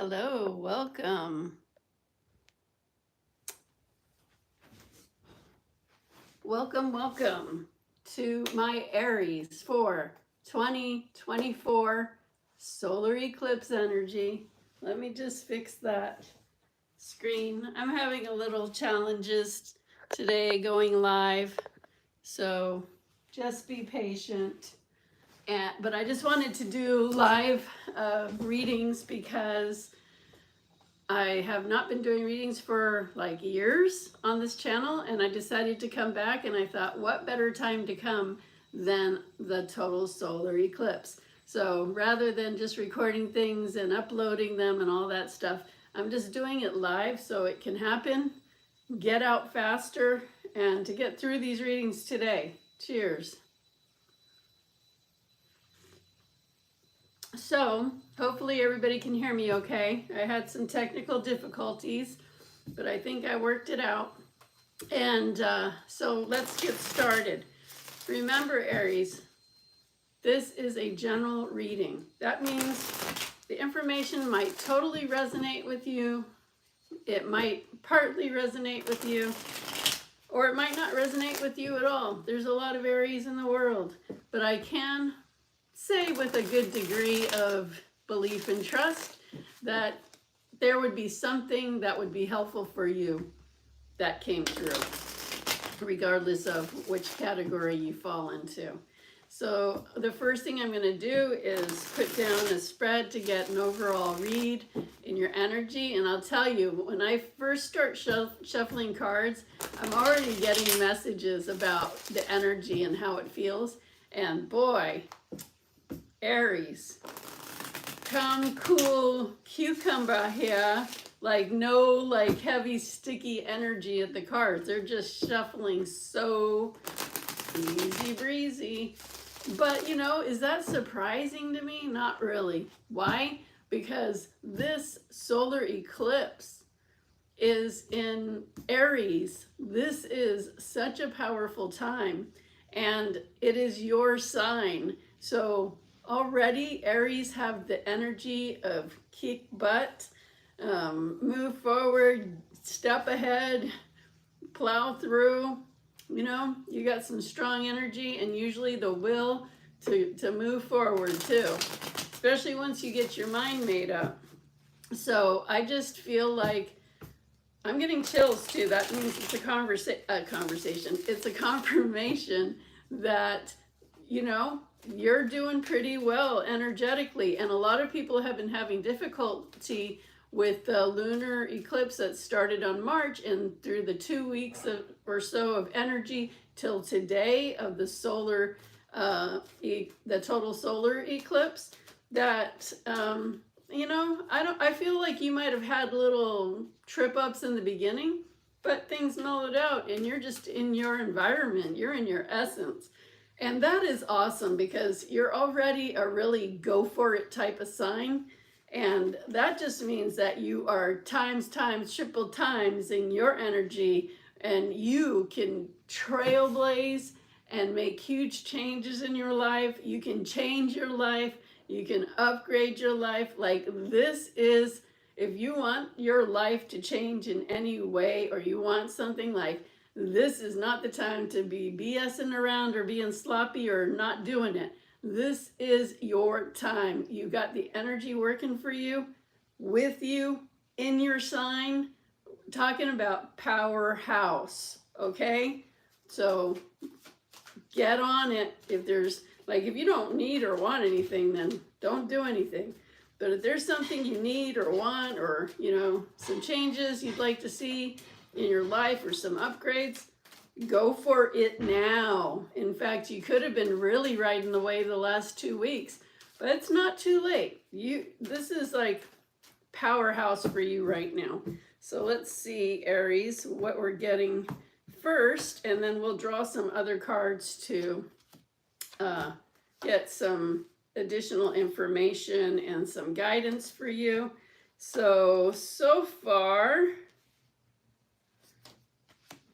Hello, welcome. Welcome to my Aries for 2024 solar eclipse energy. Let me just fix that screen. I'm having a little challenges today going live, so just be patient. But I just wanted to do live readings because I have not been doing readings for like years on this channel, and I decided to come back, and I thought, what better time to come than the total solar eclipse? So rather than just recording things and uploading them and all that stuff, I'm just doing it live so it can happen, get out faster, and to get through these readings today. Cheers. So hopefully everybody can hear me okay. I had some technical difficulties, but I think I worked it out. And so let's get started. Remember, Aries, this is a general reading. That means the information might totally resonate with you. It might partly resonate with you, or it might not resonate with you at all. There's a lot of Aries in the world, but I can say with a good degree of belief and trust that there would be something that would be helpful for you that came through, regardless of which category you fall into. So the first thing I'm going to do is put down a spread to get an overall read in your energy. And I'll tell you, when I first start shuffling cards, I'm already getting messages about the energy and how it feels. And boy, Aries, come cool cucumber here, like no like heavy sticky energy at the cards. They're just shuffling so easy breezy. But you know, is that surprising to me? Not really. Why? Because this solar eclipse is in Aries. This is such a powerful time, and it is your sign. So already Aries have the energy of kick butt, move forward, step ahead, plow through. You know, you got some strong energy and usually the will to move forward too, especially once you get your mind made up. So I just feel like I'm getting chills too. That means it's a conversation. It's a confirmation that, you know, you're doing pretty well energetically. And a lot of people have been having difficulty with the lunar eclipse that started on March and through the 2 weeks or so of energy till today of the solar, the total solar eclipse, that, you know, I feel like you might have had little trip ups in the beginning, but things mellowed out and you're just in your environment, you're in your essence. And that is awesome because you're already a really go for it type of sign. And that just means that you are times, triple times in your energy, and you can trailblaze and make huge changes in your life. You can change your life. You can upgrade your life. Like this is, if you want your life to change in any way, or you want something like, this is not the time to be BSing around or being sloppy or not doing it. This is your time. You got the energy working for you, with you, in your sign, talking about powerhouse, okay? So get on it. If there's, like, if you don't need or want anything, then don't do anything. But if there's something you need or want, or, you know, some changes you'd like to see in your life or some upgrades, go for it now. In fact, you could have been really riding the wave the last 2 weeks, but it's not too late. This is like powerhouse for you right now. So let's see, Aries, what we're getting first, and then we'll draw some other cards to get some additional information and some guidance for you. So far,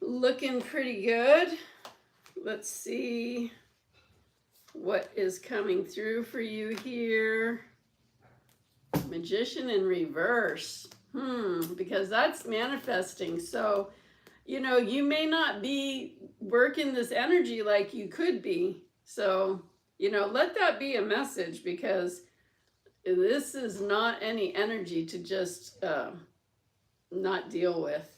looking pretty good. Let's see what is coming through for you here. Magician in reverse. Because that's manifesting. So, you know, you may not be working this energy like you could be. So, you know, let that be a message, because this is not any energy to just not deal with.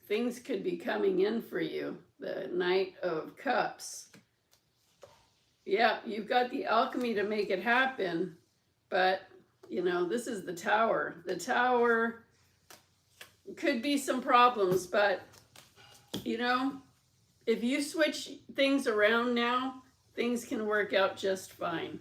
Things could be coming in for you. The Knight of Cups. Yeah, you've got the alchemy to make it happen, but, you know, this is the Tower. The Tower could be some problems, but, you know, if you switch things around now, things can work out just fine.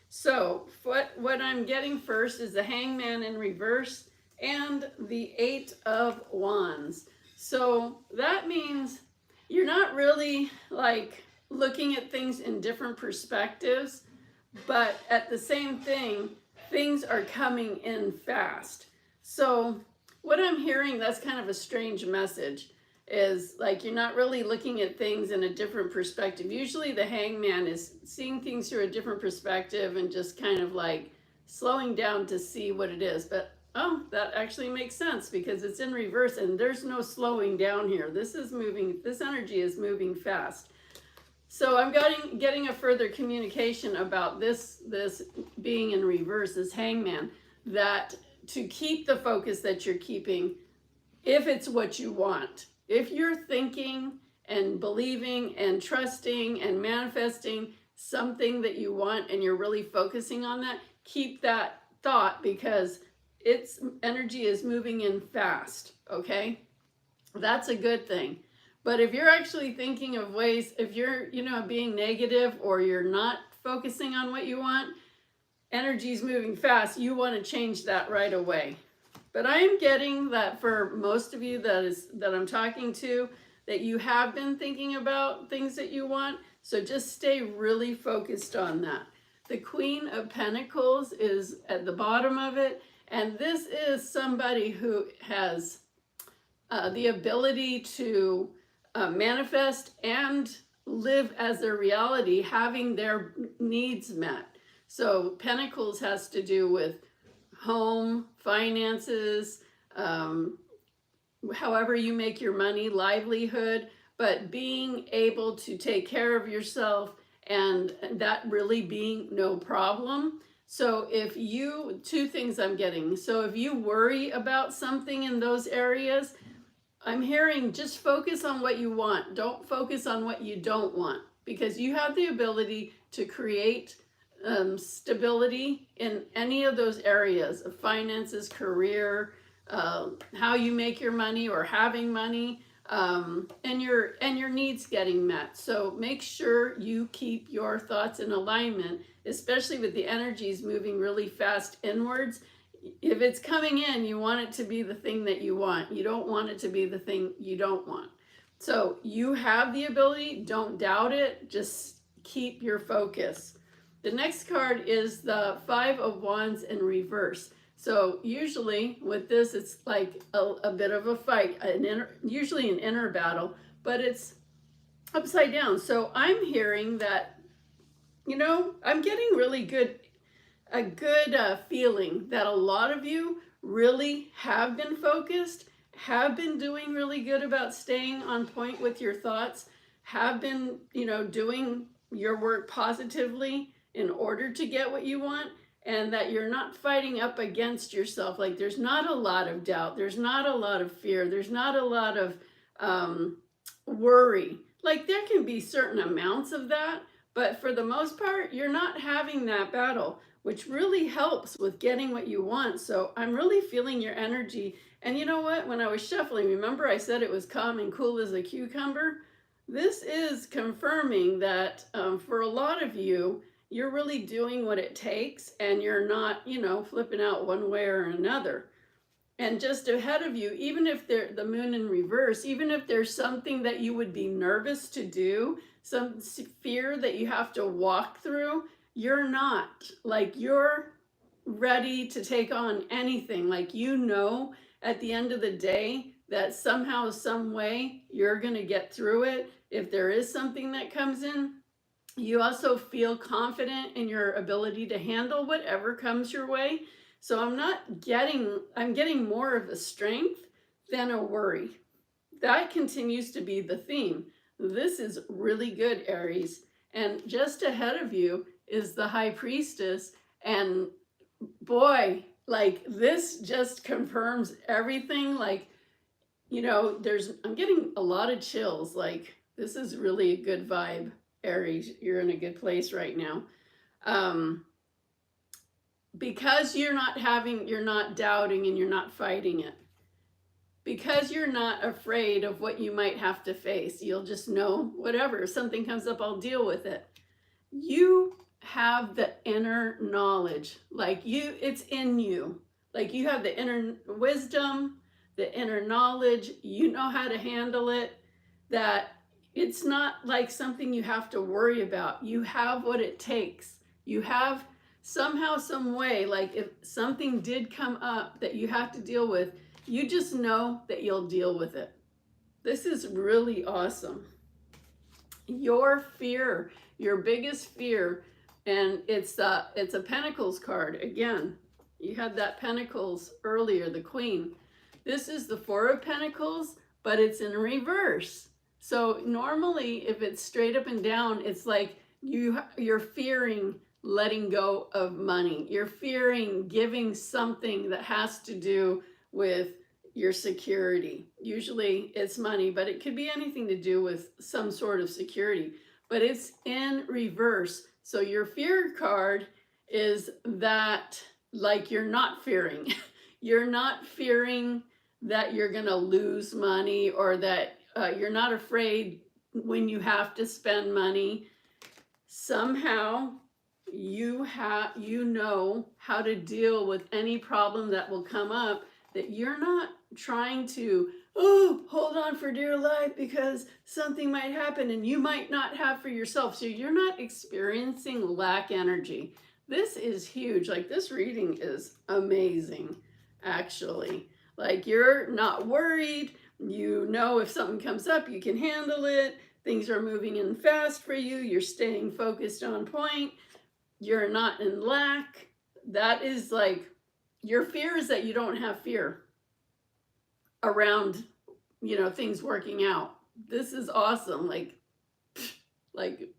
So what I'm getting first is the Hangman in reverse and the 8 of Wands. So that means you're not really like looking at things in different perspectives, but at the same thing, things are coming in fast. So what I'm hearing, that's kind of a strange message, is like you're not really looking at things in a different perspective. Usually the Hangman is seeing things through a different perspective and just kind of like slowing down to see what it is. But oh, that actually makes sense, because it's in reverse and there's no slowing down here. This is moving, this energy is moving fast. So I'm getting a further communication about this being in reverse, this Hangman, that to keep the focus that you're keeping, if it's what you want. If you're thinking and believing and trusting and manifesting something that you want and you're really focusing on that, keep that thought, because its energy is moving in fast, okay? That's a good thing. But if you're actually thinking of ways, if you're, you know, being negative or you're not focusing on what you want, energy's moving fast, you want to change that right away. But I am getting that for most of you that I'm talking to, that you have been thinking about things that you want. So just stay really focused on that. The Queen of Pentacles is at the bottom of it. And this is somebody who has the ability to manifest and live as their reality, having their needs met. So Pentacles has to do with home, finances, however you make your money, livelihood, but being able to take care of yourself and that really being no problem. So if you, two things I'm getting. So if you worry about something in those areas, I'm hearing just focus on what you want. Don't focus on what you don't want, because you have the ability to create stability in any of those areas of finances, career, how you make your money or having money, and your needs getting met. So make sure you keep your thoughts in alignment, especially with the energies moving really fast inwards. If it's coming in, you want it to be the thing that you want. You don't want it to be the thing you don't want. So you have the ability, don't doubt it, just keep your focus. The next card is the 5 of Wands in reverse. So usually with this, it's like a bit of a fight, usually an inner battle, but it's upside down. So I'm hearing that, you know, I'm getting really a good feeling that a lot of you really have been focused, have been doing really good about staying on point with your thoughts, have been, you know, doing your work positively in order to get what you want, and that you're not fighting up against yourself. Like there's not a lot of doubt, there's not a lot of fear, there's not a lot of worry. Like there can be certain amounts of that, but for the most part, you're not having that battle, which really helps with getting what you want. So I'm really feeling your energy. And you know what? When I was shuffling, remember I said it was calm and cool as a cucumber? This is confirming that for a lot of you, you're really doing what it takes and you're not, you know, flipping out one way or another. And just ahead of you, even if the moon in reverse, even if there's something that you would be nervous to do, some fear that you have to walk through, you're not. Like you're ready to take on anything. Like, you know, at the end of the day, that somehow, some way, you're going to get through it. If there is something that comes in, you also feel confident in your ability to handle whatever comes your way. So I'm getting more of a strength than a worry. That continues to be the theme. This is really good, Aries. And just ahead of you is the High Priestess. And boy, like this just confirms everything. Like, you know, I'm getting a lot of chills. Like, this is really a good vibe, Aries. You're in a good place right now. Because you're not doubting and you're not fighting it. Because you're not afraid of what you might have to face. You'll just know, whatever, if something comes up, I'll deal with it. You have the inner knowledge, like it's in you. Like you have the inner wisdom, the inner knowledge, you know how to handle it, that it's not like something you have to worry about. You have what it takes. You have somehow, some way, like if something did come up that you have to deal with, you just know that you'll deal with it. This is really awesome. Your fear, your biggest fear, and it's a Pentacles card. Again, you had that Pentacles earlier, the Queen. This is the Four of Pentacles, but it's in reverse. So normally, if it's straight up and down, it's like you're fearing letting go of money. You're fearing giving something that has to do with your security. Usually it's money, but it could be anything to do with some sort of security, but it's in reverse. So your fear card is that, like, you're not fearing. You're not fearing that you're going to lose money, or that you're not afraid when you have to spend money. Somehow you know how to deal with any problem that will come up, that you're not trying to, hold on for dear life because something might happen and you might not have for yourself. So you're not experiencing lack energy. This is huge. Like, this reading is amazing, actually. Like, you're not worried. You know, if something comes up, you can handle it. Things are moving in fast for you. You're staying focused on point. You're not in lack. That is like, your fear is that you don't have fear around, you know, things working out. This is awesome. Like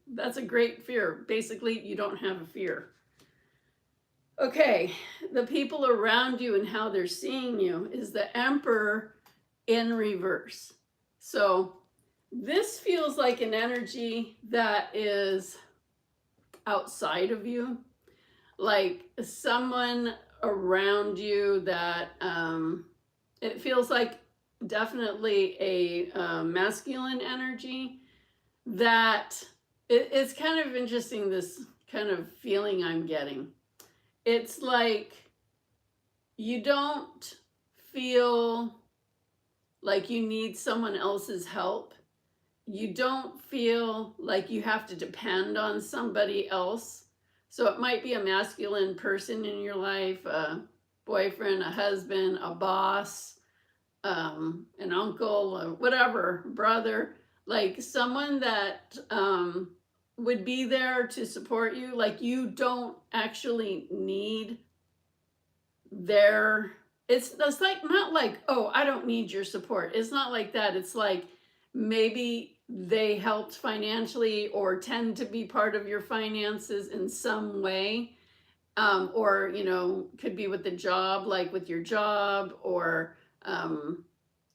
that's a great fear. Basically, you don't have a fear. Okay, the people around you and how they're seeing you is the Emperor in reverse. So this feels like an energy that is outside of you, like someone around you that it feels like definitely a masculine energy, that it's kind of interesting, this kind of feeling I'm getting. It's like you don't feel like you need someone else's help. You don't feel like you have to depend on somebody else. So it might be a masculine person in your life, a boyfriend, a husband, a boss, an uncle, whatever, brother, like someone that would be there to support you. Like, you don't actually need it's like, not like, oh, I don't need your support. It's not like that. It's like, maybe they helped financially or tend to be part of your finances in some way. Or, you know, could be with the job, like with your job, or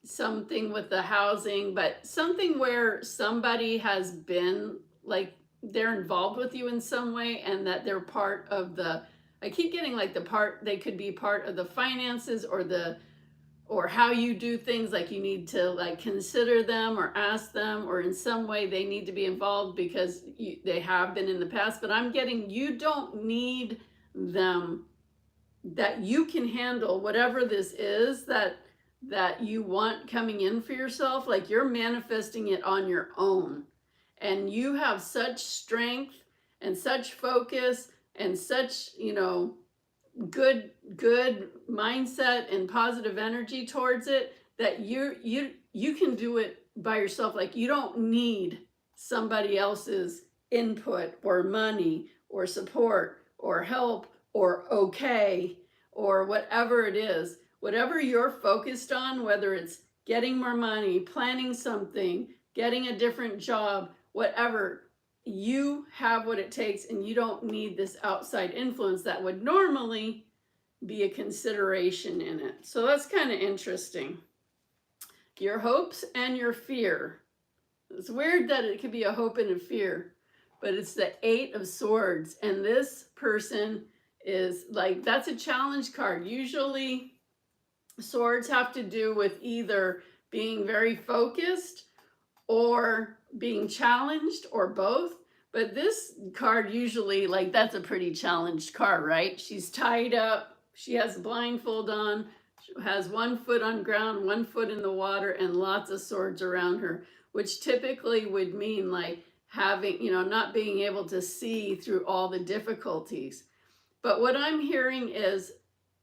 something with the housing, but something where somebody has been, like, they're involved with you in some way, and that they're part of I keep getting like they could be part of the finances, or how you do things. Like, you need to like consider them or ask them, or in some way they need to be involved because they have been in the past. But I'm getting, you don't need them, that you can handle whatever this is that you want coming in for yourself. Like, you're manifesting it on your own, and you have such strength and such focus and such, you know, good mindset and positive energy towards it, that you can do it by yourself. Like, you don't need somebody else's input or money or support or help or okay or whatever it is, whatever you're focused on, whether it's getting more money, planning something, getting a different job, whatever, you have what it takes, and you don't need this outside influence that would normally be a consideration in it. So that's kind of interesting. Your hopes and your fear. It's weird that it could be a hope and a fear, but it's the 8 of Swords, and this person is like, that's a challenge card. Usually swords have to do with either being very focused or being challenged, or both. But this card usually, like, that's a pretty challenged card, right? She's tied up, she has a blindfold on, she has 1 foot on ground, 1 foot in the water, and lots of swords around her, which typically would mean like having, not being able to see through all the difficulties. But what I'm hearing is,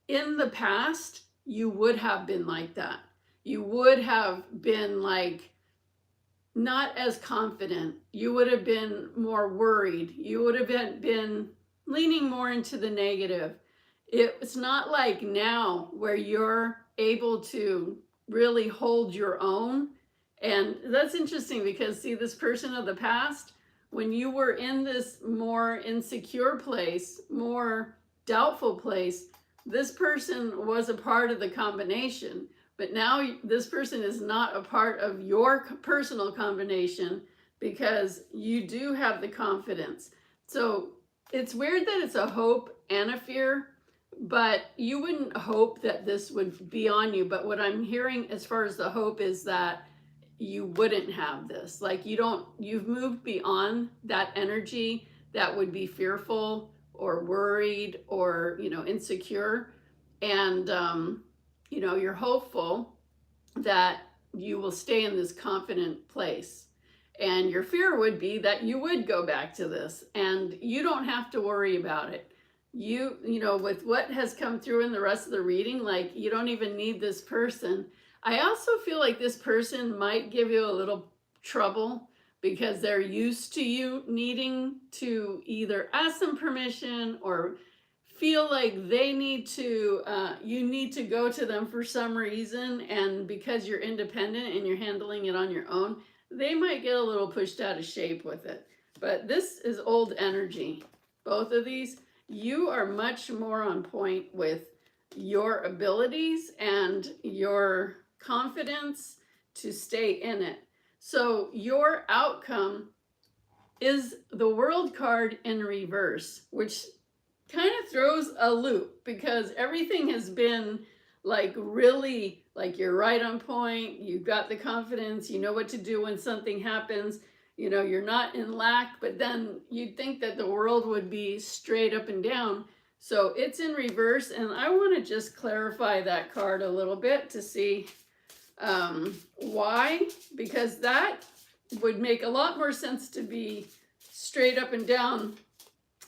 in the past, you would have been like that. You would have been like, not as confident. You would have been more worried. You would have been leaning more into the negative. It's not like now where you're able to really hold your own. And that's interesting because, see, this person of the past, when you were in this more insecure place, more doubtful place, this person was a part of the combination. But now this person is not a part of your personal combination because you do have the confidence. So it's weird that it's a hope and a fear, but you wouldn't hope that this would be on you. But what I'm hearing as far as the hope is that you wouldn't have this. Like, you've moved beyond that energy that would be fearful or worried or, insecure. And, you're hopeful that you will stay in this confident place. And your fear would be that you would go back to this, and you don't have to worry about it. With what has come through in the rest of the reading, like, you don't even need this person. I also feel like this person might give you a little trouble because they're used to you needing to either ask them permission or feel like they need to, you need to go to them for some reason. And because you're independent and you're handling it on your own, they might get a little pushed out of shape with it. But this is old energy. Both of these, you are much more on point with your abilities and your confidence to stay in it. So your outcome is the World card in reverse, which kind of throws a loop because everything has been like really, like, you're right on point, you've got the confidence, you know what to do when something happens, you're not in lack, but then you'd think that the world would be straight up and down. So it's in reverse, and I want to just clarify that card a little bit to see why, because that would make a lot more sense to be straight up and down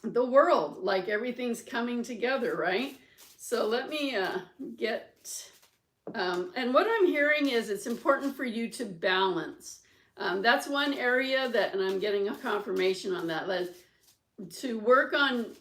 the world, like everything's coming together, right? So let me and what I'm hearing is it's important for you to balance. That's one area that, and I'm getting a confirmation on that, to work on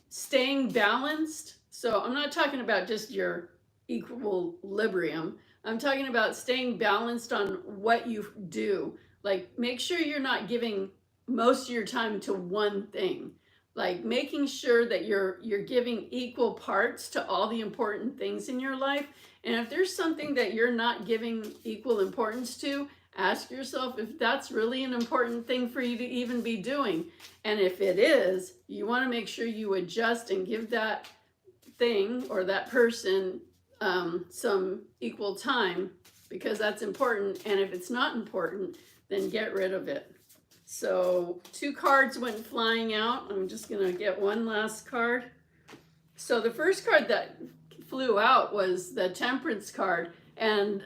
staying balanced. So I'm not talking about just your equilibrium. I'm talking about staying balanced on what you do. Like, make sure you're not giving most of your time to one thing. Like, making sure that you're giving equal parts to all the important things in your life. And if there's something that you're not giving equal importance to, ask yourself if that's really an important thing for you to even be doing. And if it is, you want to make sure you adjust and give that thing or that person some equal time, because that's important. And if it's not important, then get rid of it. So 2 cards went flying out. I'm just going to get one last card. So the first card that flew out was the Temperance card. And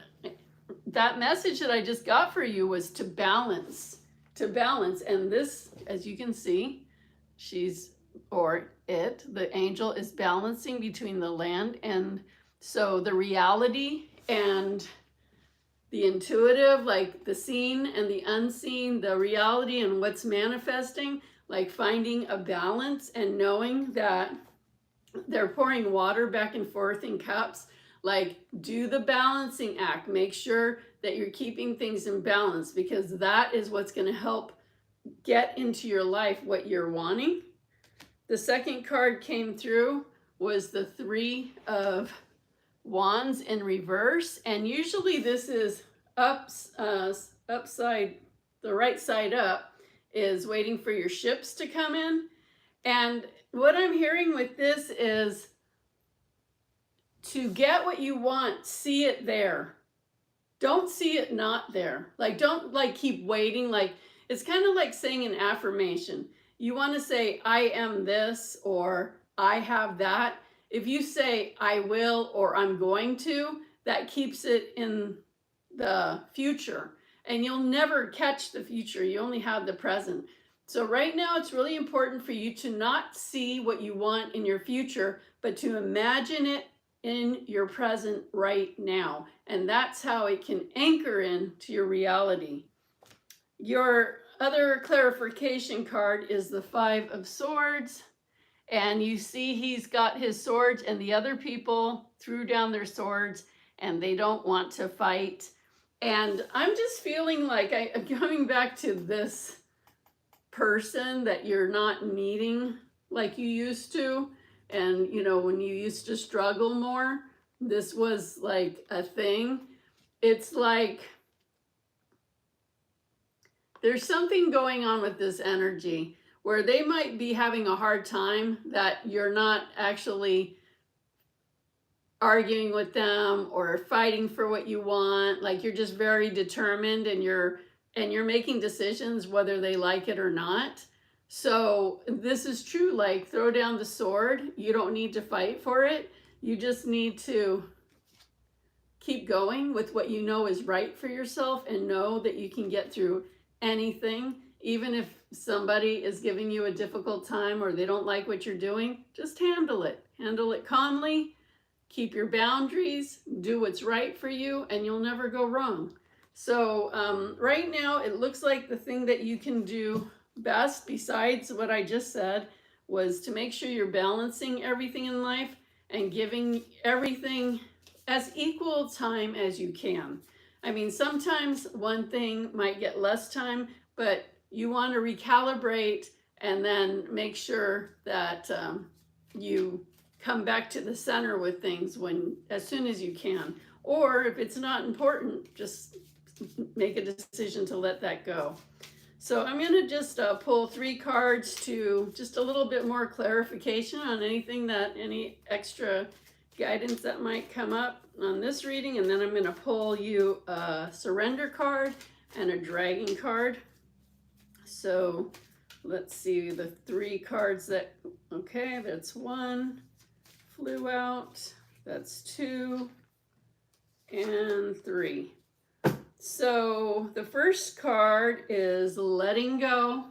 that message that I just got for you was to balance. And this, as you can see, the angel is balancing between the land. And so the reality and the intuitive, like the seen and the unseen, the reality and what's manifesting, like finding a balance and knowing that they're pouring water back and forth in cups. Like, do the balancing act. Make sure that you're keeping things in balance, because that is what's going to help get into your life what you're wanting. The second card came through was the Three of Wands in reverse, and usually this is upside, the right side up is waiting for your ships to come in. And what I'm hearing with this is to get what you want, see it there. Don't see it not there. Like, don't like keep waiting. Like, it's kind of like saying an affirmation. You want to say, I am this, or I have that. If you say, I will, or I'm going to, that keeps it in the future. And you'll never catch the future. You only have the present. So right now, it's really important for you to not see what you want in your future, but to imagine it in your present right now. And that's how it can anchor into your reality. Your other clarification card is the Five of Swords. And you see he's got his swords, and the other people threw down their swords and they don't want to fight. And I'm just feeling like I'm coming back to this person that you're not needing like you used to. And, you know, when you used to struggle more, this was like a thing. It's like there's something going on with this energy where they might be having a hard time that you're not actually arguing with them or fighting for what you want. Like, you're just very determined, and you're making decisions whether they like it or not. So this is true. Like, throw down the sword. You don't need to fight for it. You just need to keep going with what you know is right for yourself, and know that you can get through anything. Even if somebody is giving you a difficult time or they don't like what you're doing, just handle it. Handle it calmly. Keep your boundaries. Do what's right for you, and you'll never go wrong. So right now, it looks like the thing that you can do best, besides what I just said, was to make sure you're balancing everything in life and giving everything as equal time as you can. I mean, sometimes one thing might get less time, but you want to recalibrate and then make sure that you come back to the center with things as soon as you can. Or if it's not important, just make a decision to let that go. So I'm going to just pull 3 cards to just a little bit more clarification on any extra guidance that might come up on this reading. And then I'm going to pull you a surrender card and a dragon card. So let's see the 3 cards okay, that's 1, flew out, that's 2, and 3. So the first card is letting go.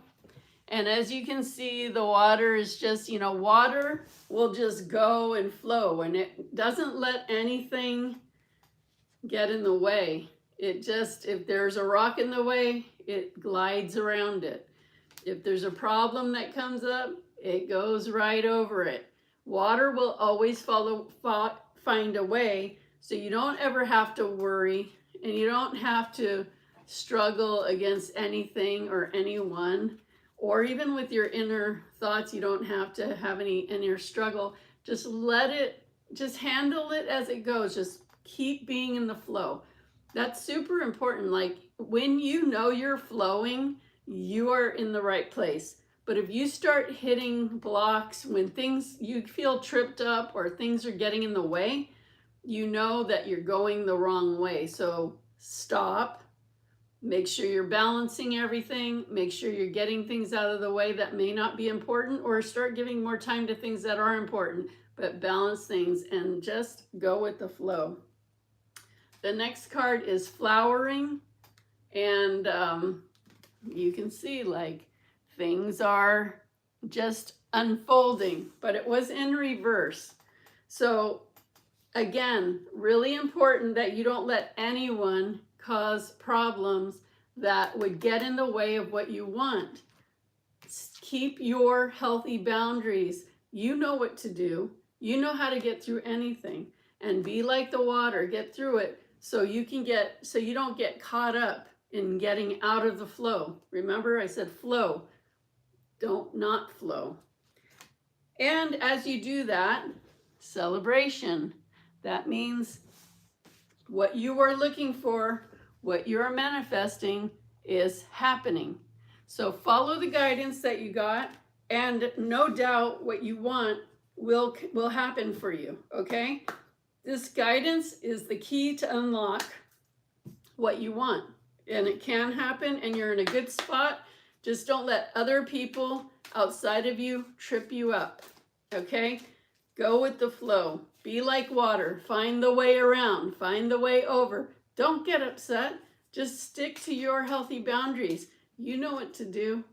And as you can see, the water is just, water will just go and flow, and it doesn't let anything get in the way. It just, if there's a rock in the way, it glides around it. If there's a problem that comes up, it goes right over it. Water will always find a way, so you don't ever have to worry, and you don't have to struggle against anything or anyone, or even with your inner thoughts. You don't have to have any inner struggle. Just just handle it as it goes. Just keep being in the flow. That's super important. Like, when you know you're flowing, you are in the right place. But if you start hitting blocks when you feel tripped up or things are getting in the way, you know that you're going the wrong way. So stop, make sure you're balancing everything, make sure you're getting things out of the way that may not be important, or start giving more time to things that are important, but balance things and just go with the flow. The next card is flowering, and you can see like things are just unfolding, but it was in reverse. So again, really important that you don't let anyone cause problems that would get in the way of what you want. Keep your healthy boundaries. You know what to do. You know how to get through anything, and be like the water, get through it so you don't get caught up in getting out of the flow. Remember, I said flow, don't not flow. And as you do that, celebration. That means what you are looking for, what you're manifesting is happening. So follow the guidance that you got, and no doubt what you want will happen for you, okay? This guidance is the key to unlock what you want. And it can happen, and you're in a good spot. Just don't let other people outside of you trip you up, okay? Go with the flow. Be like water. Find the way around. Find the way over. Don't get upset. Just stick to your healthy boundaries. You know what to do.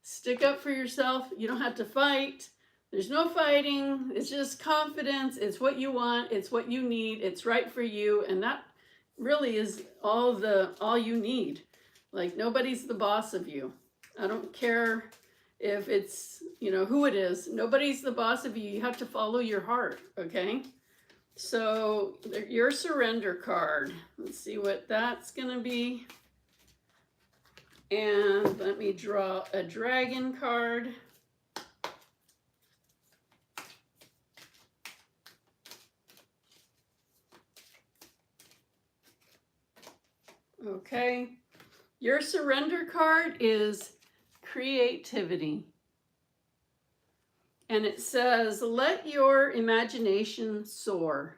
Stick up for yourself. You don't have to fight. There's no fighting. It's just confidence. It's what you want. It's what you need. It's right for you. And that really is all you need. Like, nobody's the boss of you. I don't care if it's, who it is. Nobody's the boss of you. You have to follow your heart, okay? So your surrender card. Let's see what that's going to be. And let me draw a dragon card. Okay. Your surrender card is creativity. And it says, let your imagination soar.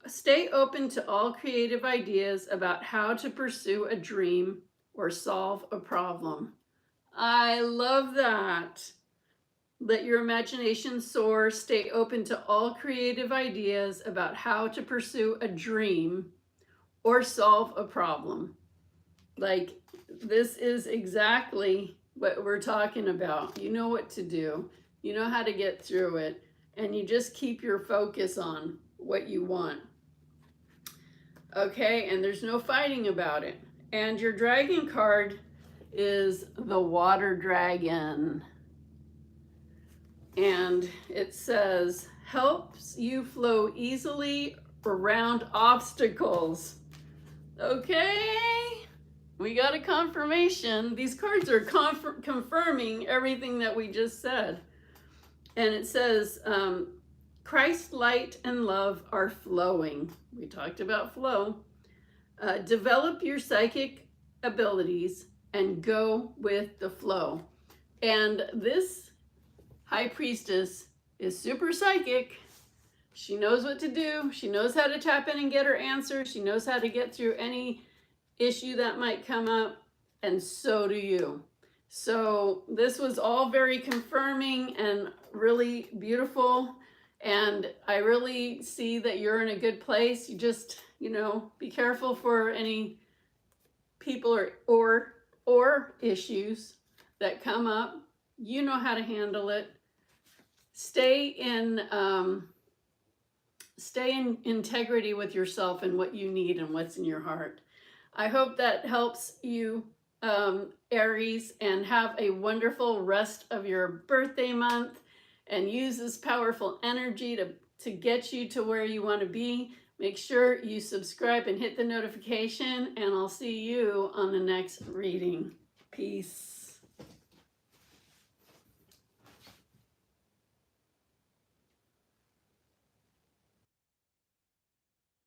Stay open to all creative ideas about how to pursue a dream or solve a problem. I love that. Let your imagination soar. Stay open to all creative ideas about how to pursue a dream or solve a problem. Like, this is exactly what we're talking about. You know what to do. You know how to get through it. And you just keep your focus on what you want. Okay, and there's no fighting about it. And your dragon card is the water dragon. And it says, helps you flow easily around obstacles. Okay, we got a confirmation. These cards are confirming everything that we just said. And it says, Christ, light, and love are flowing. We talked about flow. Develop your psychic abilities and go with the flow. And this high priestess is super psychic. She knows what to do. She knows how to tap in and get her answers. She knows how to get through any issue that might come up. And so do you. So this was all very confirming and really beautiful. And I really see that you're in a good place. You just, be careful for any people or issues that come up. You know how to handle it. Stay in integrity with yourself and what you need and what's in your heart. I hope that helps you, Aries, and have a wonderful rest of your birthday month, and use this powerful energy to get you to where you want to be. Make sure you subscribe and hit the notification, and I'll see you on the next reading. Peace.